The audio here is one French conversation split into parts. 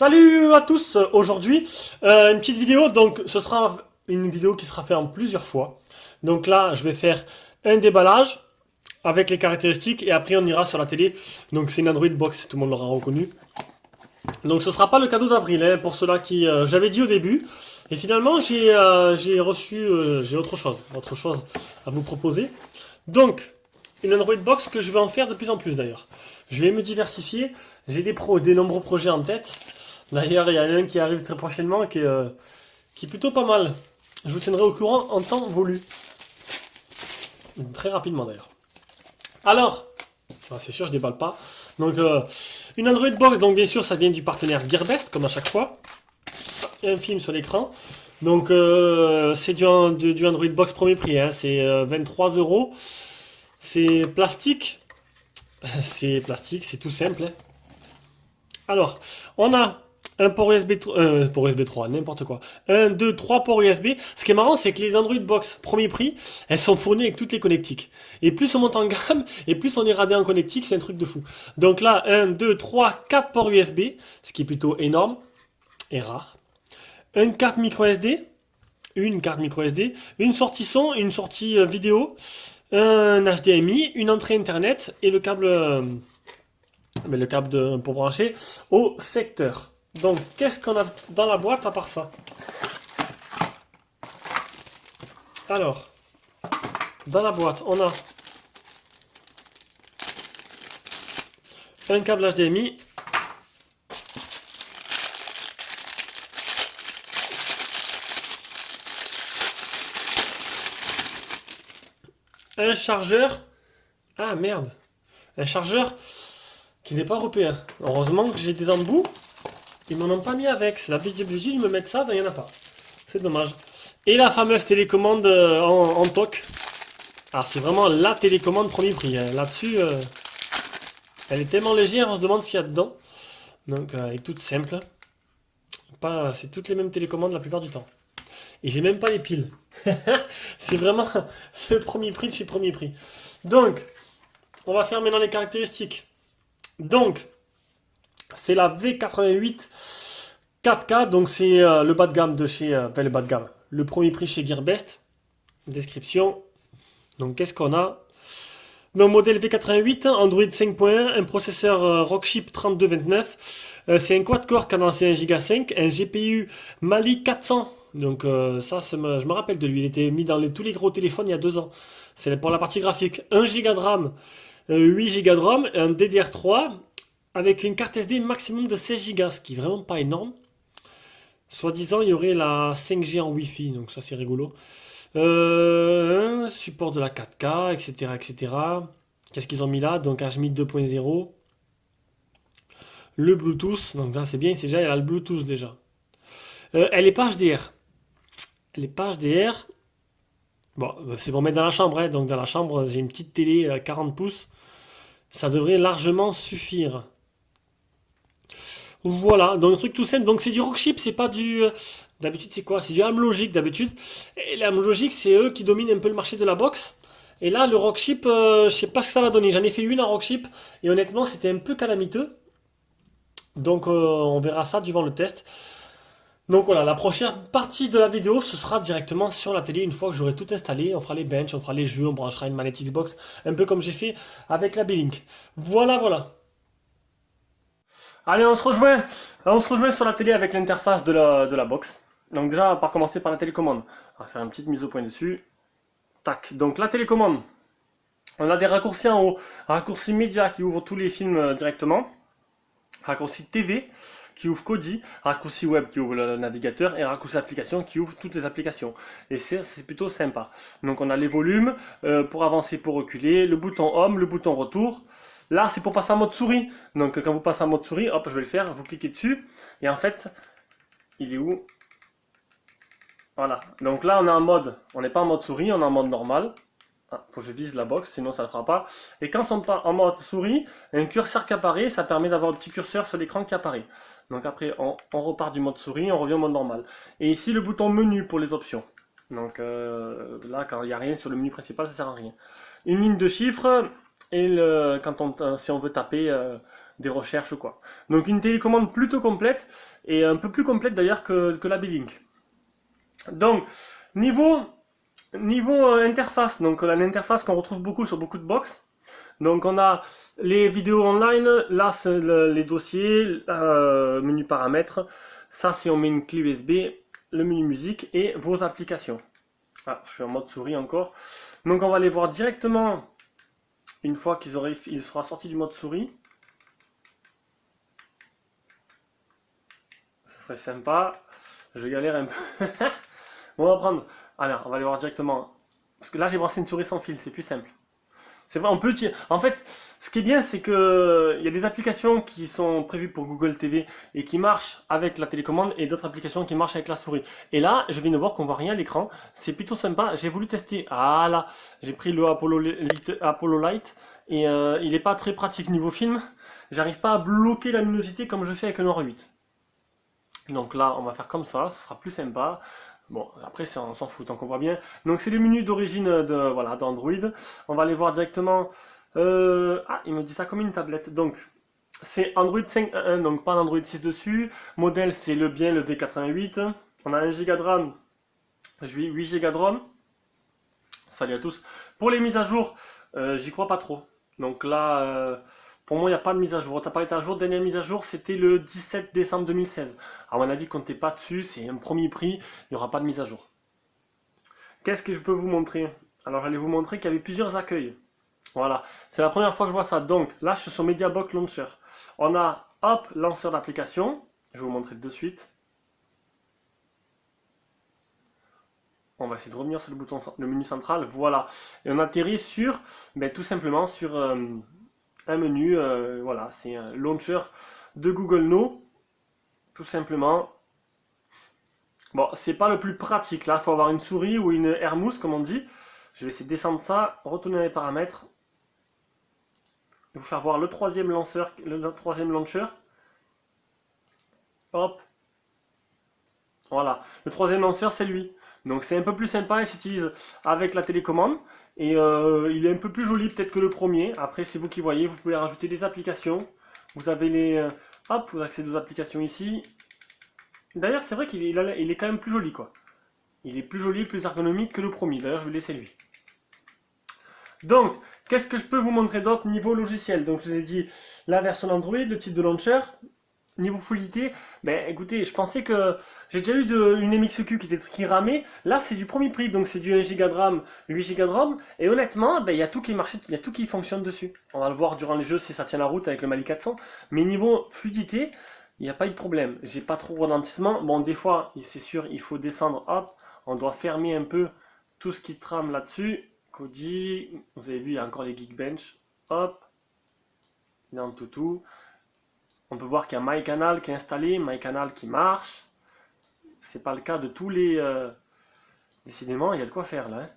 Salut à tous, aujourd'hui une petite vidéo, donc ce sera une vidéo qui sera faite en plusieurs fois. Donc là je vais faire un déballage avec les caractéristiques et après on ira sur la télé. Donc c'est une Android Box, tout le monde l'aura reconnu. Donc ce sera pas le cadeau d'avril hein, pour ceux-là qui j'avais dit au début. Et finalement j'ai reçu j'ai autre chose à vous proposer. Donc une Android Box que je vais en faire de plus en plus d'ailleurs. Je vais me diversifier, j'ai des nombreux projets en tête. D'ailleurs, il y en a un qui arrive très prochainement qui est plutôt pas mal. Je vous tiendrai au courant en temps voulu. Très rapidement d'ailleurs. Alors, c'est sûr, je déballe pas. Donc, une Android Box, donc bien sûr, ça vient du partenaire Gearbest, comme à chaque fois. Il y a un film sur l'écran. Donc, c'est du Android Box premier prix. Hein. C'est 23 euros. C'est plastique. C'est plastique, c'est tout simple. Hein. Alors, on a un port USB, port USB 3, n'importe quoi. Un, 2, 3 ports USB. Ce qui est marrant, c'est que les Android Box premier prix, elles sont fournies avec toutes les connectiques. Et plus on monte en gamme, et plus on est radé en connectique, c'est un truc de fou. Donc là, 1, 2, 3, 4 ports USB, ce qui est plutôt énorme et rare. Une carte micro SD, une sortie son, une sortie vidéo, un HDMI, une entrée internet et le câble, pour brancher au secteur. Donc, qu'est-ce qu'on a dans la boîte à part ça? Alors, dans la boîte, on a un câble HDMI, un chargeur. Ah merde, un chargeur qui n'est pas européen. Heureusement que j'ai des embouts. Ils m'en ont pas mis avec. C'est l'habitude, ils me mettent ça, ben il n'y en a pas. C'est dommage. Et la fameuse télécommande en TOC. Alors c'est vraiment la télécommande premier prix. Hein. Là-dessus, elle est tellement légère, on se demande s'il y a dedans. Donc elle est toute simple. C'est toutes les mêmes télécommandes la plupart du temps. Et j'ai même pas les piles. C'est vraiment le premier prix de chez premier prix. Donc, on va faire maintenant les caractéristiques. Donc, c'est la V88 4K, donc c'est le bas de gamme de chez, enfin le bas de gamme, le premier prix chez Gearbest. Description. Donc qu'est-ce qu'on a? Donc modèle V88, Android 5.1, un processeur Rockchip 3229. C'est un quad-core cadencé 1 Go 5, un GPU Mali 400. Donc je me rappelle de lui, il était mis dans tous les gros téléphones il y a 2 ans. C'est pour la partie graphique. 1 Go de RAM, 8 Go de ROM, un DDR3 avec une carte SD maximum de 16 Go, ce qui est vraiment pas énorme. Soi-disant, il y aurait la 5G en Wi-Fi, donc ça c'est rigolo. Support de la 4K, etc. etc. Qu'est-ce qu'ils ont mis là? Donc HMI 2.0. Le Bluetooth, donc ça c'est bien, c'est déjà, il y a le Bluetooth déjà. Elle est pas HDR. Elle est pas HDR. Bon, c'est pour mettre dans la chambre, hein. Donc dans la chambre, j'ai une petite télé à 40 pouces. Ça devrait largement suffire. Voilà, donc un truc tout simple. Donc c'est du Rockchip, c'est pas du. D'habitude, c'est quoi? C'est du Amlogic d'habitude. Et l'Amlogic, c'est eux qui dominent un peu le marché de la box. Et là, le Rockchip, je sais pas ce que ça va donner. J'en ai fait une en Rockchip et honnêtement, c'était un peu calamiteux. Donc on verra ça durant le test. Donc voilà, la prochaine partie de la vidéo, ce sera directement sur la télé. Une fois que j'aurai tout installé, on fera les benches, on fera les jeux, on branchera une manette Xbox, un peu comme j'ai fait avec la B-Link. Voilà, voilà. Allez, on se rejoint sur la télé avec l'interface de la box. Donc déjà, on va commencer par la télécommande. On va faire une petite mise au point dessus. Tac, donc la télécommande. On a des raccourcis en haut. Raccourci média qui ouvre tous les films directement. Raccourci TV qui ouvre Kodi. Raccourci web qui ouvre le navigateur. Et raccourci application qui ouvre toutes les applications. Et c'est plutôt sympa. Donc on a les volumes pour avancer, pour reculer. Le bouton home, le bouton retour. Là, c'est pour passer en mode souris. Donc, quand vous passez en mode souris, hop, je vais le faire. Vous cliquez dessus. Et en fait, il est où? Voilà. Donc là, on est en mode. On n'est pas en mode souris, on est en mode normal. Ah, faut que je vise la box, sinon ça ne le fera pas. Et quand on est en mode souris, un curseur qui apparaît, ça permet d'avoir un petit curseur sur l'écran qui apparaît. Donc après, on repart du mode souris, on revient au mode normal. Et ici, le bouton menu pour les options. Donc là, quand il n'y a rien sur le menu principal, ça ne sert à rien. Une ligne de chiffres. Et si on veut taper des recherches quoi. Donc une télécommande plutôt complète et un peu plus complète d'ailleurs que la Beelink. Donc niveau interface, donc on a une interface qu'on retrouve beaucoup sur beaucoup de box. Donc on a les vidéos online, là c'est les dossiers, menu paramètres, ça si on met une clé USB, le menu musique et vos applications. Ah, je suis en mode souris encore. Donc on va les voir directement une fois il sera sorti du mode souris. Ça serait sympa. Je galère un peu. On va prendre. Alors, on va les voir directement. Parce que là j'ai brancé une souris sans fil, c'est plus simple. C'est vrai, on peut tirer. En fait, ce qui est bien, c'est que il y a des applications qui sont prévues pour Google TV et qui marchent avec la télécommande et d'autres applications qui marchent avec la souris. Et là, je viens de voir qu'on voit rien à l'écran. C'est plutôt sympa. J'ai voulu tester. Ah là, j'ai pris le Apollo Light et il n'est pas très pratique niveau film. J'arrive pas à bloquer la luminosité comme je fais avec le Nord 8. Donc là, on va faire comme ça, ce sera plus sympa. Bon, après, on s'en fout, tant qu'on voit bien. Donc, c'est les menus d'origine voilà, d'Android. On va aller voir directement. Ah, il me dit ça comme une tablette. Donc, c'est Android 5.1, donc pas d'Android 6 dessus. Modèle, c'est le V88. On a 1 Go de RAM, 8 Go de ROM. Salut à tous. Pour les mises à jour, j'y crois pas trop. Donc là, pour moi, il n'y a pas de mise à jour. Tu n'as pas été à jour. Dernière mise à jour, c'était le 17 décembre 2016. À mon avis, comptez pas dessus. C'est un premier prix. Il n'y aura pas de mise à jour. Qu'est-ce que je peux vous montrer? Alors, j'allais vous montrer qu'il y avait plusieurs accueils. Voilà. C'est la première fois que je vois ça. Donc, là, je suis sur MediaBox Launcher. On a, hop, lanceur d'application. Je vais vous montrer de suite. On va essayer de revenir sur le menu central. Voilà. Et on atterrit sur, tout simplement, sur un menu, voilà, c'est un launcher de Google Now, tout simplement. Bon, c'est pas le plus pratique, là, il faut avoir une souris ou une AirMousse, comme on dit. Je vais essayer de descendre ça, retourner dans les paramètres, vous faire voir le troisième lanceur, le troisième launcher. Hop. Voilà, le troisième lanceur, c'est lui. Donc c'est un peu plus sympa, il s'utilise avec la télécommande. Et il est un peu plus joli peut-être que le premier. Après, c'est vous qui voyez, vous pouvez rajouter des applications. Vous avez les... hop, vous accédez aux applications ici. D'ailleurs, c'est vrai qu'il est quand même plus joli, quoi. Il est plus joli, plus ergonomique que le premier. D'ailleurs, je vais laisser lui. Donc, qu'est-ce que je peux vous montrer d'autre niveau logiciel? Donc, je vous ai dit la version Android, le type de launcher. Niveau fluidité, écoutez, je pensais que j'ai déjà eu une MXQ qui ramait. Là, c'est du premier prix, donc c'est du 1 Go de RAM, 8 Go de ROM. Et honnêtement, il y a tout qui marche, il y a tout qui fonctionne dessus. On va le voir durant les jeux si ça tient la route avec le Mali 400. Mais niveau fluidité, il n'y a pas eu de problème. J'ai pas trop de ralentissement. Bon, des fois, c'est sûr, il faut descendre. Hop, on doit fermer un peu tout ce qui trame là-dessus. Kodi, vous avez vu, il y a encore les Geekbench. Hop, dans le toutou. On peut voir qu'il y a MyCanal qui est installé, MyCanal qui marche. C'est pas le cas de tous les... Décidément, il y a de quoi faire là. Hein.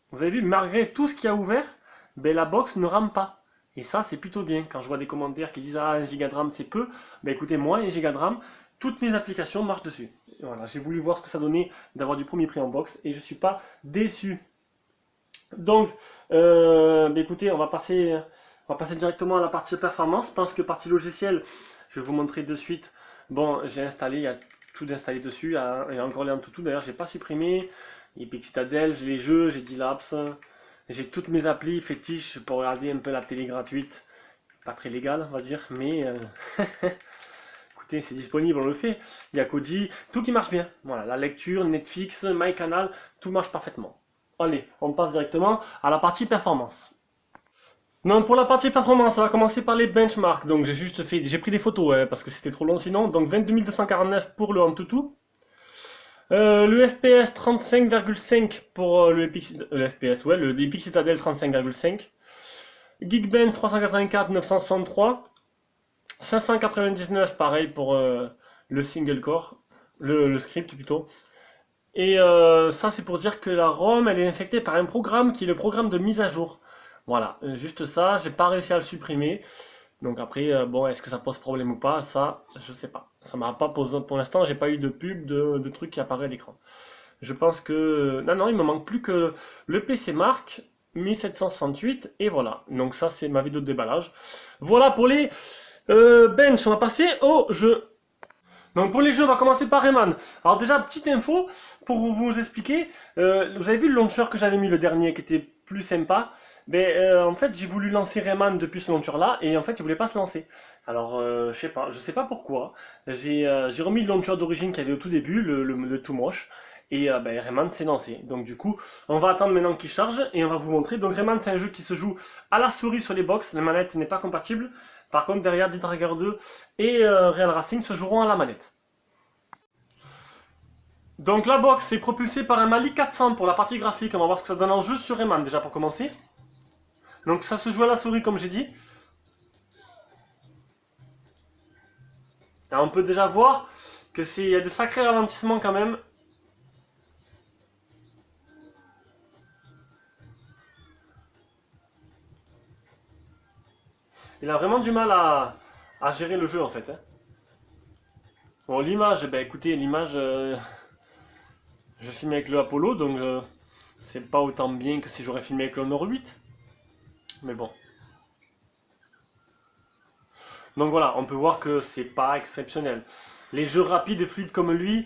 Vous avez vu, malgré tout ce qui a ouvert, la box ne rame pas. Et ça, c'est plutôt bien. Quand je vois des commentaires qui disent ah, 1 Go de RAM c'est peu, écoutez, moi, 1 Go de RAM, toutes mes applications marchent dessus. Et voilà, j'ai voulu voir ce que ça donnait d'avoir du premier prix en box et je suis pas déçu. Donc, écoutez, on va passer directement à la partie performance. Je pense que partie logicielle, je vais vous montrer de suite. Bon, j'ai installé, il y a tout d'installé dessus. Il y a encore les Antutu, d'ailleurs, j'ai pas supprimé. Epic Citadel, j'ai les jeux, j'ai D-Labs. J'ai toutes mes applis fétiches pour regarder un peu la télé gratuite. Pas très légal, on va dire, mais écoutez, c'est disponible, on le fait. Il y a Kodi, tout qui marche bien. Voilà, la lecture, Netflix, MyCanal, tout marche parfaitement. Allez, on passe directement à la partie performance. Donc pour la partie performance, on va commencer par les benchmarks. Donc j'ai pris des photos parce que c'était trop long sinon. Donc 22 249 pour le Antutu. Le FPS 35,5 pour le Epic Citadel 35,5. Geekbench 384 963. 599 pareil pour le single core, le script plutôt. Et ça c'est pour dire que la ROM elle est infectée par un programme qui est le programme de mise à jour. Voilà, juste ça, j'ai pas réussi à le supprimer. Donc après, bon, est-ce que ça pose problème ou pas? Ça, je sais pas. Ça m'a pas posé, pour l'instant, j'ai pas eu de pub, de truc qui apparaît à l'écran. Je pense que... Non, il me manque plus que le PC Mark 1768, et voilà. Donc ça, c'est ma vidéo de déballage. Voilà pour les Bench, on va passer au jeu. Donc pour les jeux, on va commencer par Rayman. Alors déjà, petite info pour vous expliquer. Vous avez vu le launcher que j'avais mis le dernier qui était plus sympa. En fait, j'ai voulu lancer Rayman depuis ce launcher-là et en fait, il voulait pas se lancer. Alors, je sais pas pourquoi. J'ai remis le launcher d'origine qu'il y avait au tout début, le tout moche. Et Rayman s'est lancé. Donc du coup, on va attendre maintenant qu'il charge et on va vous montrer. Donc Rayman, c'est un jeu qui se joue à la souris sur les box. La manette n'est pas compatible. Par contre, derrière, Dit Tracker 2 et Real Racing se joueront à la manette. Donc la box est propulsée par un Mali 400 pour la partie graphique. On va voir ce que ça donne en jeu sur Rayman déjà pour commencer. Donc ça se joue à la souris comme j'ai dit. Alors, on peut déjà voir que il y a de sacrés ralentissements quand même. Il a vraiment du mal à gérer le jeu en fait. Hein. Bon, l'image, écoutez, l'image, je filme avec le Apollo, donc c'est pas autant bien que si j'aurais filmé avec le Honor 8. Mais bon. Donc voilà, on peut voir que c'est pas exceptionnel. Les jeux rapides et fluides comme lui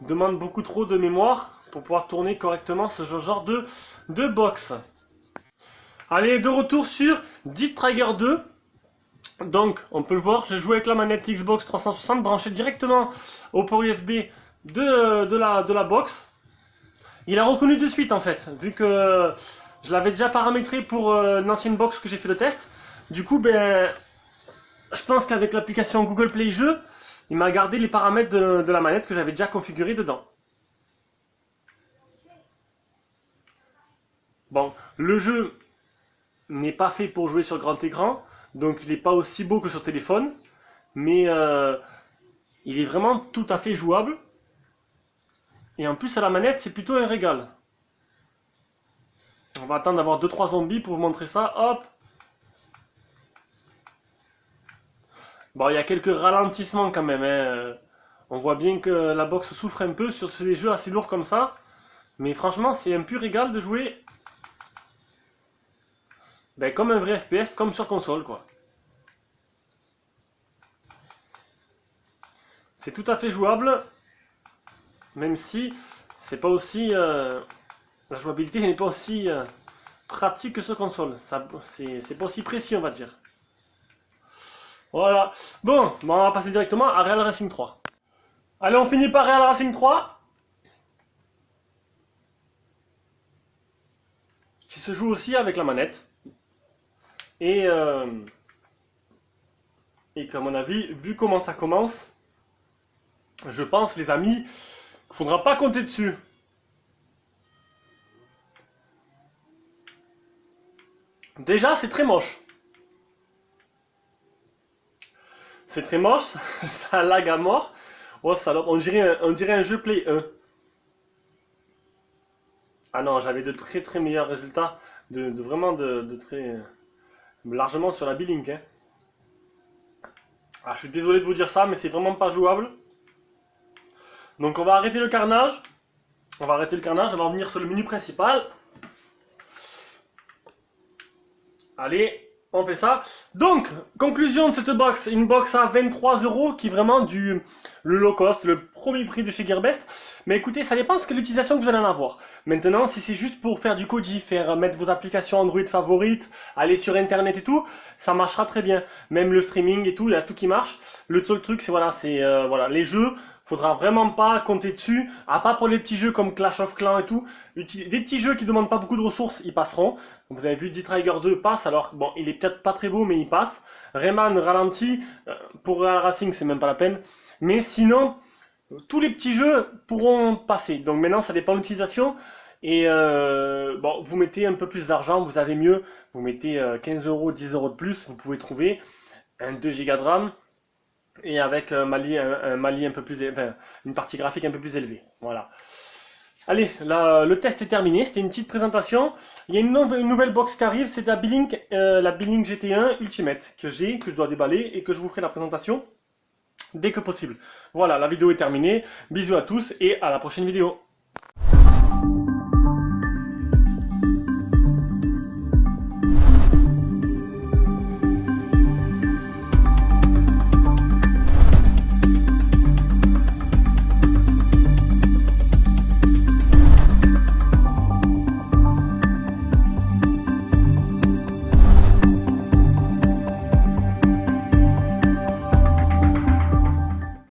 demandent beaucoup trop de mémoire pour pouvoir tourner correctement ce genre de box. Allez, de retour sur Dit Tracker 2. Donc, on peut le voir, j'ai joué avec la manette Xbox 360 branchée directement au port USB de la box. Il a reconnu de suite en fait, vu que je l'avais déjà paramétré pour une ancienne box que j'ai fait le test. Du coup, je pense qu'avec l'application Google Play Jeux, il m'a gardé les paramètres de la manette que j'avais déjà configuré dedans. Bon, le jeu n'est pas fait pour jouer sur grand écran, donc il n'est pas aussi beau que sur téléphone, mais il est vraiment tout à fait jouable. Et en plus à la manette, c'est plutôt un régal. On va attendre d'avoir 2-3 zombies pour vous montrer ça. Hop. Bon, il y a quelques ralentissements quand même. Hein. On voit bien que la box souffre un peu sur des jeux assez lourds comme ça. Mais franchement, c'est un pur régal de jouer comme un vrai FPS, comme sur console, quoi. C'est tout à fait jouable, même si c'est pas aussi la jouabilité n'est pas aussi pratique que sur console. C'est pas aussi précis, on va dire. Voilà. Bon, on va passer directement à Real Racing 3. Allez, on finit par Real Racing 3. Qui se joue aussi avec la manette. Et qu'à mon avis, vu comment ça commence, je pense, les amis, qu'il faudra pas compter dessus. Déjà, c'est très moche. C'est très moche, ça lag à mort. Oh salope, on dirait un jeu Play 1. Ah non, j'avais de très très meilleurs résultats, vraiment de très largement sur la B-Link. Hein. Ah, je suis désolé de vous dire ça, mais c'est vraiment pas jouable. Donc on va arrêter le carnage. On va revenir sur le menu principal. Allez, on fait ça. Donc, conclusion de cette box, une box à 23 € qui est vraiment le low cost, le premier prix de chez Gearbest. Mais écoutez, ça dépend de l'utilisation que vous allez en avoir. Maintenant, si c'est juste pour faire du codif, mettre vos applications Android favorites, aller sur internet et tout, ça marchera très bien. Même le streaming et tout, il y a tout qui marche. Le seul truc, c'est voilà, les jeux, faudra vraiment pas compter dessus, à part pour les petits jeux comme Clash of Clans et tout. Des petits jeux qui demandent pas beaucoup de ressources, ils passeront. Vous avez vu, Dit Tracker 2 passe, alors bon, il est peut-être pas très beau, mais il passe. Rayman ralenti, pour Real Racing, c'est même pas la peine. Mais sinon, tous les petits jeux pourront passer. Donc maintenant, ça dépend de l'utilisation. Et bon, vous mettez un peu plus d'argent, vous avez mieux. Vous mettez 15 €, 10 € de plus, vous pouvez trouver un 2 Go de RAM. Et avec un Mali un peu plus, enfin, une partie graphique un peu plus élevée. Voilà. Allez, là, le test est terminé. C'était une petite présentation. Il y a une nouvelle box qui arrive, c'est la B-Link GT1 Ultimate que je dois déballer et que je vous ferai la présentation dès que possible. Voilà, la vidéo est terminée. Bisous à tous et à la prochaine vidéo.